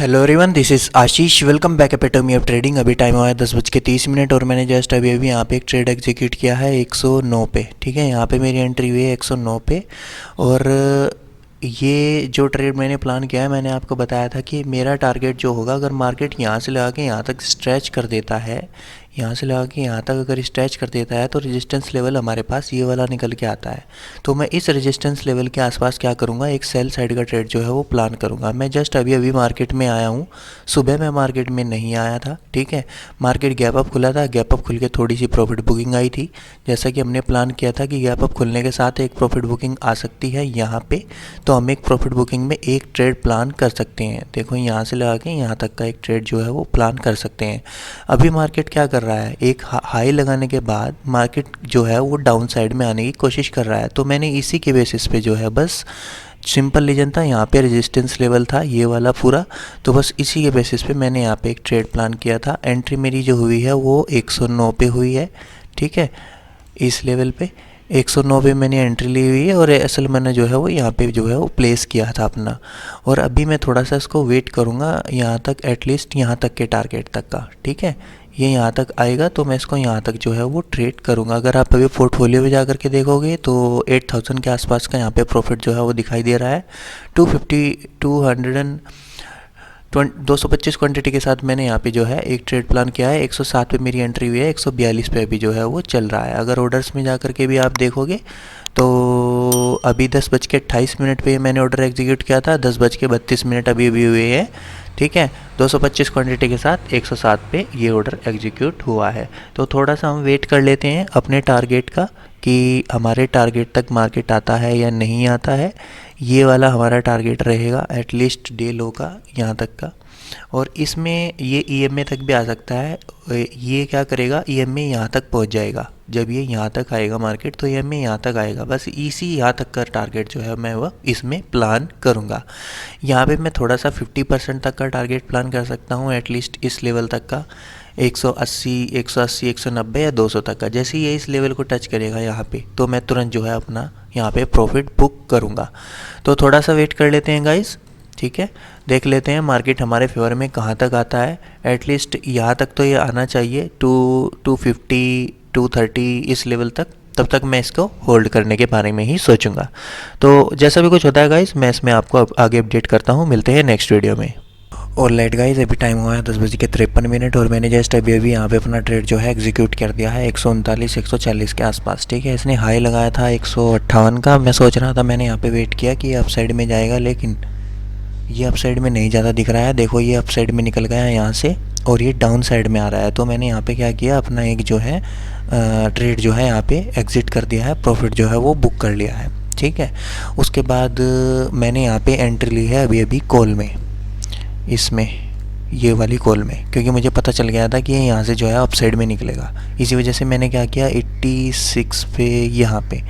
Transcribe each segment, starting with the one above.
Hello everyone, this is Ashish. Welcome back epitome of trading. अभी time हुआ है 10:30 और मैंने जस्ट अभी यहाँ पे एक ट्रेड एग्जीक्यूट किया है 109 पे। ठीक है, यहाँ पे मेरी एंट्री हुई है 109 पे। और ये जो ट्रेड मैंने प्लान किया है, मैंने आपको बताया था कि मेरा टारगेट जो होगा, अगर मार्केट यहाँ से लगा के यहाँ तक स्ट्रेच कर देता है, यहाँ से लगा के यहाँ तक अगर स्ट्रेच कर देता है, तो रेजिस्टेंस लेवल हमारे पास ये वाला निकल के आता है। तो मैं इस रेजिस्टेंस लेवल के आसपास क्या करूँगा, एक सेल साइड का ट्रेड जो है वो प्लान करूँगा। मैं जस्ट अभी अभी मार्केट में आया हूँ, सुबह मैं मार्केट में नहीं आया था। ठीक है, मार्केट गैप अप खुला था, गैप अप खुल के थोड़ी सी प्रॉफिट बुकिंग आई थी। जैसा कि हमने प्लान किया था कि गैप अप खुलने के साथ एक प्रॉफिट बुकिंग आ सकती है यहाँ पे, तो हम एक प्रॉफिट बुकिंग में एक ट्रेड प्लान कर सकते हैं। देखो, यहाँ से लगा के यहाँ तक का एक ट्रेड जो है वो प्लान कर सकते हैं। अभी मार्केट क्या कर रहा है, एक हाई लगाने के बाद मार्केट जो है वो डाउन साइड में आने की कोशिश कर रहा है। तो मैंने इसी के बेसिस पे जो है, बस सिंपल रीजन था, यहाँ पे रेजिस्टेंस लेवल था ये वाला पूरा, तो बस इसी के बेसिस पे मैंने यहाँ पे एक ट्रेड प्लान किया था। एंट्री मेरी जो हुई है वो 109 पे हुई है। ठीक है, इस लेवल पे 109 पे मैंने एंट्री ली हुई है, और असल मैंने जो है वो यहाँ पे जो है वो प्लेस किया था अपना। और अभी मैं थोड़ा सा इसको वेट करूँगा यहाँ तक, एटलीस्ट यहाँ तक के टारगेट तक का। ठीक है, ये यहाँ तक आएगा तो मैं इसको यहाँ तक जो है वो ट्रेड करूँगा। अगर आप अभी पोर्टफोलियो में जा कर के देखोगे तो 8000 के आसपास का यहाँ पे प्रॉफिट जो है वो दिखाई दे रहा है। 225 क्वांटिटी के साथ मैंने यहाँ पे जो है एक ट्रेड प्लान किया है। 107 पे मेरी एंट्री हुई है, 142 पे अभी जो है वो चल रहा है। अगर ऑर्डर्स में जा कर के भी आप देखोगे तो अभी 10:28 पे मैंने ऑर्डर एग्जीक्यूट किया था, 10:32 अभी भी हुए हैं। ठीक है, 225 क्वांटिटी के साथ 107 पे ये ऑर्डर एग्जीक्यूट हुआ है। तो थोड़ा सा हम वेट कर लेते हैं अपने टारगेट का, कि हमारे टारगेट तक मार्केट आता है या नहीं आता है। ये वाला हमारा टारगेट रहेगा एटलीस्ट डे लो का, यहाँ तक का। और इसमें ये ईएमए तक भी आ सकता है। ये क्या करेगा, ईएमए यहाँ तक पहुँच जाएगा। जब ये यहाँ तक आएगा मार्केट, तो ईएमए यहाँ तक आएगा। बस इसी यहाँ तक का टारगेट जो है मैं वह इसमें प्लान करूँगा। यहाँ पे मैं थोड़ा सा 50% तक का टारगेट प्लान कर सकता हूँ, एटलीस्ट इस लेवल तक का, 180, 190 या 200 तक का। जैसे ही ये इस लेवल को टच करेगा यहाँ पे, तो मैं तुरंत जो है अपना यहाँ पे प्रॉफिट बुक करूँगा। तो थोड़ा सा वेट कर लेते हैं गाइस। ठीक है, देख लेते हैं मार्केट हमारे फेवर में कहाँ तक आता है। एटलीस्ट यहाँ तक तो ये आना चाहिए, 250, 230 इस लेवल तक। तब तक मैं इसको होल्ड करने के बारे में ही सोचूंगा। तो जैसा भी कुछ होता है गाइस, मैं इसमें आपको आगे अपडेट करता हूँ। मिलते हैं नेक्स्ट वीडियो में। और लाइट गाइस, अभी टाइम हुआ है 10:53 और मैंने जस्ट अभी यहाँ पे अपना ट्रेड जो है एग्जीक्यूट कर दिया है 139, 140 के आसपास। ठीक है, इसने हाई लगाया था 158 का। मैं सोच रहा था, मैंने यहाँ पे वेट किया कि अप साइड में जाएगा, लेकिन ये अप साइड में नहीं ज़्यादा दिख रहा है। देखो, ये अप साइड में निकल गया है यहाँ से, और ये डाउन साइड में आ रहा है। तो मैंने यहाँ पे क्या किया, अपना एक जो है ट्रेड जो है यहाँ पे एग्जिट कर दिया है, प्रॉफिट जो है वो बुक कर लिया है। ठीक है, उसके बाद मैंने यहाँ पे एंट्री ली है अभी कॉल में, इसमें ये वाली कॉल में, क्योंकि मुझे पता चल गया था कि ये यहाँ से जो है अप साइड में निकलेगा। इसी वजह से मैंने क्या किया, 86 पे, यहाँ पे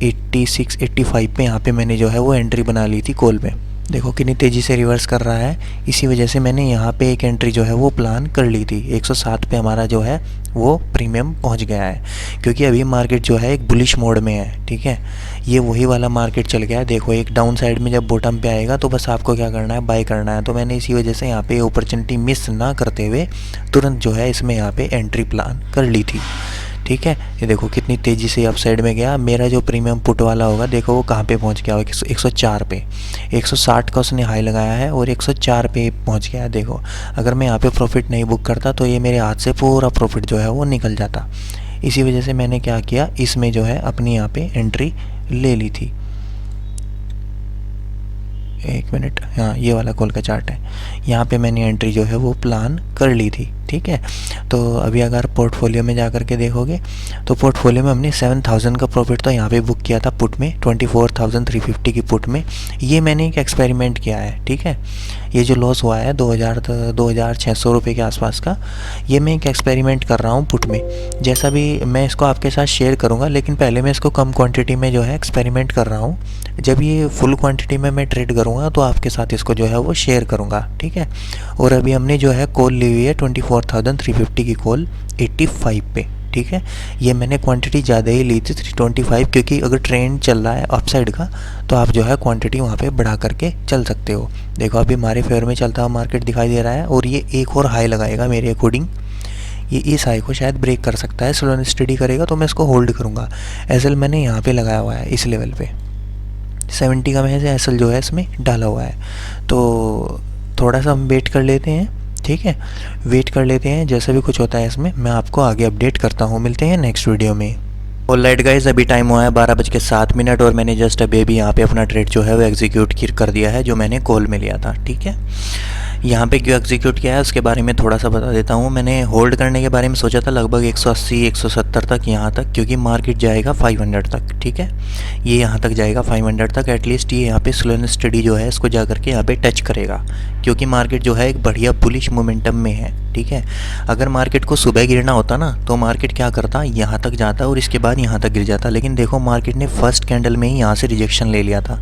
86, 85 पे यहाँ पे मैंने जो है वो एंट्री बना ली थी कॉल में। देखो कितनी तेज़ी से रिवर्स कर रहा है। इसी वजह से मैंने यहाँ पे एक एंट्री जो है वो प्लान कर ली थी। 107 पे हमारा जो है वो प्रीमियम पहुँच गया है, क्योंकि अभी मार्केट जो है एक बुलिश मोड में है। ठीक है, ये वही वाला मार्केट चल गया है। देखो, एक डाउन साइड में जब बॉटम पे आएगा तो बस आपको क्या करना है, बाय करना है। तो मैंने इसी वजह से यहाँ पे अपॉर्चुनिटी मिस ना करते हुए तुरंत जो है इसमें यहाँ पे एंट्री प्लान कर ली थी। ठीक है, ये देखो कितनी तेज़ी से अप साइड में गया। मेरा जो प्रीमियम पुट वाला होगा, देखो वो कहाँ पे पहुँच गया, 104 पे। 160 का उसने हाई लगाया है और 104 पे पहुँच गया है। देखो, अगर मैं यहाँ पे प्रॉफिट नहीं बुक करता तो ये मेरे हाथ से पूरा प्रॉफिट जो है वो निकल जाता। इसी वजह से मैंने क्या किया, इसमें जो है अपनी यहाँ पे एंट्री ले ली थी। एक मिनट, हाँ ये वाला कॉल का चार्ट है, यहाँ पे मैंने एंट्री जो है वो प्लान कर ली थी। ठीक है, तो अभी अगर पोर्टफोलियो में जा कर के देखोगे तो पोर्टफोलियो में हमने 7000 का प्रॉफिट तो यहाँ पे बुक किया था पुट में, 24,350 की पुट में। ये मैंने एक एक्सपेरिमेंट किया है। ठीक है, ये जो लॉस हुआ है 2600 रुपये के आसपास का, ये मैं एक एक्सपेरिमेंट कर रहा हूँ पुट में। जैसा भी मैं इसको आपके साथ शेयर करूँगा, लेकिन पहले मैं इसको कम क्वांटिटी में जो है एक्सपेरिमेंट कर रहा हूँ। जब ये फुल क्वांटिटी में मैं ट्रेड करूँगा तो आपके साथ इसको जो है वो शेयर करूँगा। ठीक है, और अभी हमने जो है कॉल ली हुई है 24,350 की कॉल 85 पे। ठीक है। ये मैंने क्वांटिटी ज़्यादा ही ली थी 325, क्योंकि अगर ट्रेंड चल रहा है अपसाइड का तो आप जो है क्वांटिटी वहाँ पे बढ़ा करके चल सकते हो। देखो अभी हमारे फेवर में चलता हुआ मार्केट दिखाई दे रहा है, और ये एक और हाई लगाएगा मेरे अकॉर्डिंग। ये इस हाई को शायद ब्रेक कर सकता है, स्लो एंड स्टडी करेगा तो मैं इसको होल्ड करूँगा। एसएल मैंने यहाँ पे लगाया हुआ है इस लेवल पे, 70 का मैंने एसएल जो है इसमें डाला हुआ है। तो थोड़ा सा हम वेट कर लेते हैं, ठीक है, वेट कर लेते हैं। जैसे भी कुछ होता है इसमें मैं आपको आगे अपडेट करता हूँ। मिलते हैं नेक्स्ट वीडियो में। ऑलराइट गाइस, अभी टाइम हुआ है 12:07 और मैंने जस्ट अभी यहाँ पे अपना ट्रेड जो है वो एग्जीक्यूट कर दिया है, जो मैंने कॉल में लिया था, ठीक है। यहाँ पे क्यों एग्जीक्यूट किया है उसके बारे में थोड़ा सा बता देता हूँ। मैंने होल्ड करने के बारे में सोचा था लगभग 180 170 तक, यहाँ तक, क्योंकि मार्केट जाएगा 500 तक, ठीक है। ये यहाँ तक जाएगा 500 तक, एटलीस्ट ये यहाँ पे स्लो एंड स्टडी जो है इसको जा करके यहाँ पे टच करेगा, क्योंकि मार्केट जो है एक बढ़िया बुलिश मोमेंटम में है, ठीक है। अगर मार्केट को सुबह गिरना होता ना तो मार्केट क्या करता, यहाँ तक जाता और इसके बाद यहाँ तक गिर जाता, लेकिन देखो मार्केट ने फर्स्ट कैंडल में ही यहाँ से रिजेक्शन ले लिया था।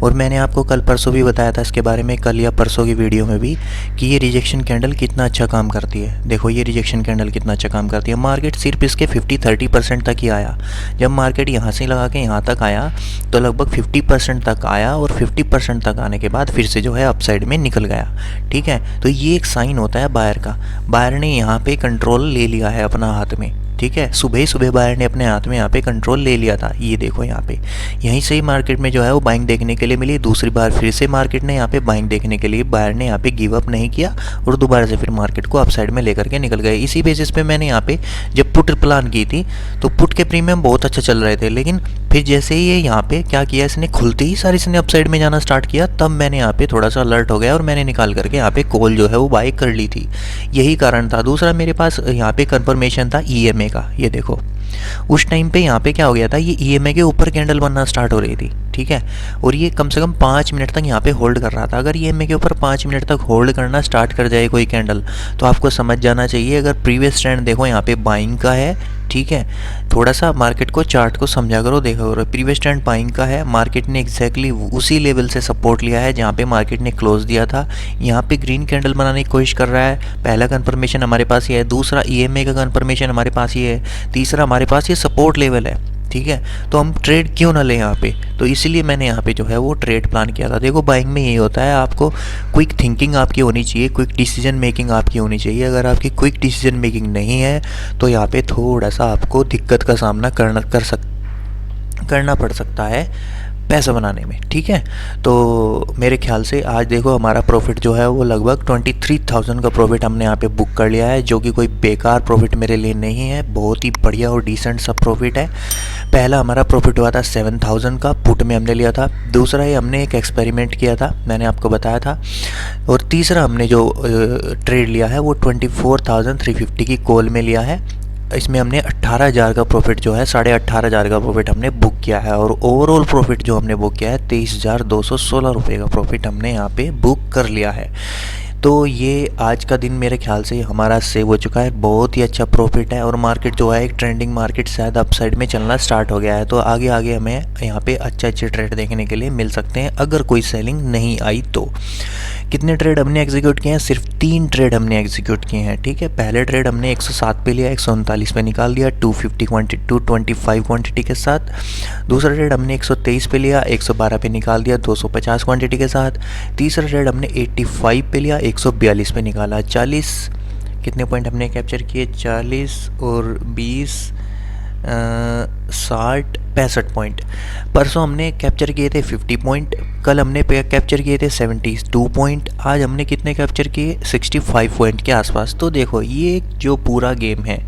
और मैंने आपको कल परसों भी बताया था इसके बारे में, कल या परसों की वीडियो में भी, कि ये रिजेक्शन कैंडल कितना अच्छा काम करती है। देखो ये रिजेक्शन कैंडल कितना अच्छा काम करती है। मार्केट सिर्फ इसके 50-30% तक ही आया। जब मार्केट यहाँ से लगा के यहाँ तक आया तो लगभग 50% तक आया, और 50% तक आने के बाद फिर से जो है अपसाइड में निकल गया, ठीक है। तो ये एक साइन होता है बायर का। बायर ने यहाँ पे कंट्रोल ले लिया है अपना हाथ में, ठीक है। सुबह ही सुबह बायर ने अपने हाथ में यहाँ पे कंट्रोल ले लिया था। ये देखो यहाँ पे, यहीं से ही मार्केट में जो है वो बाइंग देखने के लिए मिली। दूसरी बार फिर से मार्केट ने यहाँ पे बाइंग देखने के लिए, बायर ने यहाँ पे गिव अप नहीं किया और दोबारा से फिर मार्केट को अपसाइड में लेकर के निकल गए। इसी बेसिस पे मैंने यहाँ पे जब पुट प्लान की थी तो पुट के प्रीमियम बहुत अच्छा चल रहे थे, लेकिन फिर जैसे ही ये यहाँ पे क्या किया, इसने खुलते ही सारी इसने अपसाइड में जाना स्टार्ट किया, तब मैंने यहाँ पे थोड़ा सा अलर्ट हो गया और मैंने निकाल करके यहाँ पे कॉल जो है वो बाई कर ली थी। यही कारण था। दूसरा मेरे पास यहाँ पे कंफर्मेशन था ईएमए का। ये देखो उस टाइम पे यहाँ पे क्या हो गया था, ये ईएमए के ऊपर कैंडल बनना स्टार्ट हो रही थी, ठीक है। और ये कम से कम 5 मिनट तक यहाँ पे होल्ड कर रहा था। अगर ईएमए के ऊपर 5 मिनट तक होल्ड करना स्टार्ट कर जाए कोई कैंडल, तो आपको समझ जाना चाहिए, अगर प्रीवियस ट्रेंड देखो यहाँ पे बाइंग का है, ठीक है। थोड़ा सा मार्केट को, चार्ट को समझा करो, देखो करो, प्रीवियस ट्रेंड बाइंग का है। मार्केट ने एग्जैक्टली उसी लेवल से सपोर्ट लिया है जहाँ पे मार्केट ने क्लोज दिया था। यहाँ पे ग्रीन कैंडल बनाने की कोशिश कर रहा है। पहला कंफर्मेशन हमारे पास ये है, दूसरा ईएमए का कंफर्मेशन हमारे पास ये है, तीसरा हमारे पास ये सपोर्ट लेवल है, ठीक है। तो हम ट्रेड क्यों ना लें यहाँ पे, तो इसलिए मैंने यहाँ पे जो है वो ट्रेड प्लान किया था। देखो बाइंग में यही होता है, आपको क्विक थिंकिंग आपकी होनी चाहिए, क्विक डिसीजन मेकिंग आपकी होनी चाहिए। अगर आपकी क्विक डिसीजन मेकिंग नहीं है तो यहाँ पे थोड़ा सा आपको दिक्कत का सामना करना पड़ सकता है पैसा बनाने में, ठीक है। तो मेरे ख्याल से आज देखो हमारा प्रॉफिट जो है वो लगभग 23,000 का प्रॉफिट हमने यहाँ पे बुक कर लिया है, जो कि कोई बेकार प्रॉफिट मेरे लिए नहीं है, बहुत ही बढ़िया और डिसेंट सा प्रॉफिट है। पहला हमारा प्रॉफिट हुआ था 7,000 का, पुट में हमने लिया था। दूसरा ये हमने एक एक्सपेरिमेंट किया था, मैंने आपको बताया था। और तीसरा हमने जो ट्रेड लिया है वो 24,350 की कॉल में लिया है। इसमें हमने 18,000 का प्रॉफिट जो है, 18,500 का प्रॉफिट हमने बुक किया है। और ओवरऑल प्रॉफिट जो हमने बुक किया है 23,216 रुपये का प्रॉफिट हमने यहाँ पे बुक कर लिया है। तो ये आज का दिन मेरे ख्याल से हमारा सेव हो चुका है, बहुत ही अच्छा प्रॉफिट है। और मार्केट जो है एक ट्रेंडिंग मार्केट शायद अपसाइड में चलना स्टार्ट हो गया है, तो आगे आगे हमें यहाँ पे अच्छे ट्रेड देखने के लिए मिल सकते हैं, अगर कोई सेलिंग नहीं आई तो। कितने ट्रेड हमने एग्जीक्यूट किए हैं, सिर्फ 3 ट्रेड हमने एग्जीक्यूट किए हैं, ठीक है। पहले ट्रेड हमने 107 पे लिया, 139 पे निकाल दिया 225 क्वांटिटी के साथ। दूसरा ट्रेड हमने 123 पे लिया, 112 पे निकाल दिया 250 क्वांटिटी के साथ। तीसरा ट्रेड हमने 85 पे लिया, 142 पे निकाला 40। कितने पॉइंट हमने कैप्चर किए, 40 और 20 60 65 पॉइंट। परसों हमने कैप्चर किए थे 50 पॉइंट, कल हमने कैप्चर किए थे 72 पॉइंट, आज हमने कितने कैप्चर किए 65 पॉइंट के आसपास। तो देखो ये जो पूरा गेम है,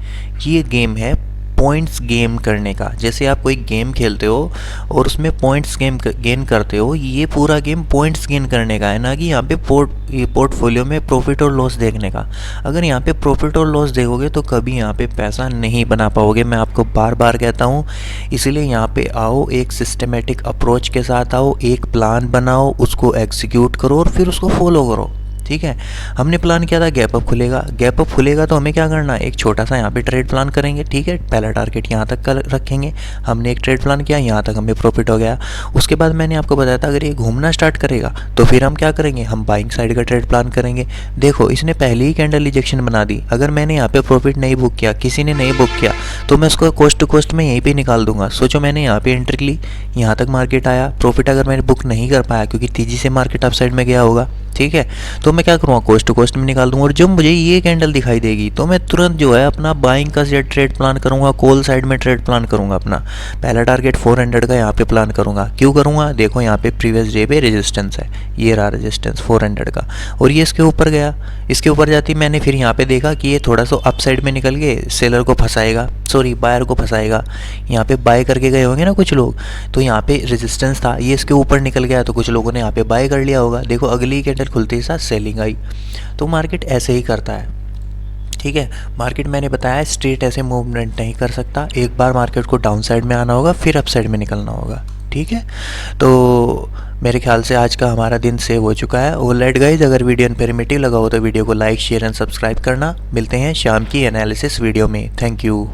ये गेम है पॉइंट्स गेम करने का। जैसे आप कोई गेम खेलते हो और उसमें पॉइंट्स गेन करते हो, ये पूरा गेम पॉइंट्स गेन करने का है, ना कि यहाँ पे पोर्टफोलियो में प्रॉफिट और लॉस देखने का। अगर यहाँ पे प्रॉफिट और लॉस देखोगे तो कभी यहाँ पे पैसा नहीं बना पाओगे, मैं आपको बार बार कहता हूँ। इसलिए यहाँ पे आओ, एक सिस्टमेटिक अप्रोच के साथ आओ, एक प्लान बनाओ, उसको एग्जीक्यूट करो और फिर उसको फॉलो करो, ठीक है। हमने प्लान किया था गैप अप खुलेगा, गैप अप खुलेगा तो हमें क्या करना है, एक छोटा सा यहाँ पे ट्रेड प्लान करेंगे, ठीक है। पहला टारगेट यहाँ तक का रखेंगे, हमने एक ट्रेड प्लान किया, यहाँ तक हमें प्रॉफिट हो गया। उसके बाद मैंने आपको बताया था अगर ये घूमना स्टार्ट करेगा तो फिर हम क्या करेंगे, हम बाइंग साइड का ट्रेड प्लान करेंगे। देखो इसने पहले ही कैंडल रिजेक्शन बना दी, अगर मैंने यहाँ पे प्रॉफिट नहीं बुक किया, किसी ने नहीं बुक किया, तो मैं उसको कोस्ट टू कोस्ट में यहीं पे निकाल दूंगा। सोचो मैंने यहाँ पे एंट्री ली, यहाँ तक मार्केट आया, प्रॉफिट अगर मैंने बुक नहीं कर पाया क्योंकि तेजी से मार्केट अप साइड में गया होगा, ठीक है, तो मैं क्या करूँगा, कोस्ट टू कोस्ट में निकाल दूंगा। और जब मुझे ये कैंडल दिखाई देगी तो मैं तुरंत जो है अपना बाइंग का ट्रेड प्लान करूँगा, कॉल साइड में ट्रेड प्लान करूँगा। अपना पहला टारगेट 400 का यहाँ पे प्लान करूँगा। क्यों करूँगा, देखो यहाँ पे प्रीवियस डे पे रेजिस्टेंस है, ये रहा रेजिस्टेंस 400 का, और ये इसके ऊपर गया, इसके ऊपर जाती मैंने फिर यहाँ पे देखा कि ये थोड़ा सा अप साइड में निकल के सेलर को फंसाएगा, सॉरी बायर को फंसाएगा। यहाँ पे बाय करके गए होंगे ना कुछ लोग, तो यहाँ पे रेजिस्टेंस था, ये इसके ऊपर निकल गया तो कुछ लोगों ने यहाँ पे बाय कर लिया होगा। देखो अगली कैंडल खुलते ही साथ सेलिंग आई। तो मार्केट ऐसे ही करता है, ठीक है। मार्केट मैंने बताया स्ट्रेट ऐसे मूवमेंट नहीं कर सकता, एक बार मार्केट को डाउन साइड में आना होगा फिर अप साइड में निकलना होगा, ठीक है। तो मेरे ख्याल से आज का हमारा दिन सेव हो चुका है। ऑलराइट गाइस, अगर वीडियो इन्फॉर्मेटिव लगा हो तो वीडियो को लाइक शेयर एंड सब्सक्राइब करना। मिलते हैं शाम की एनालिसिस वीडियो में। Thank you.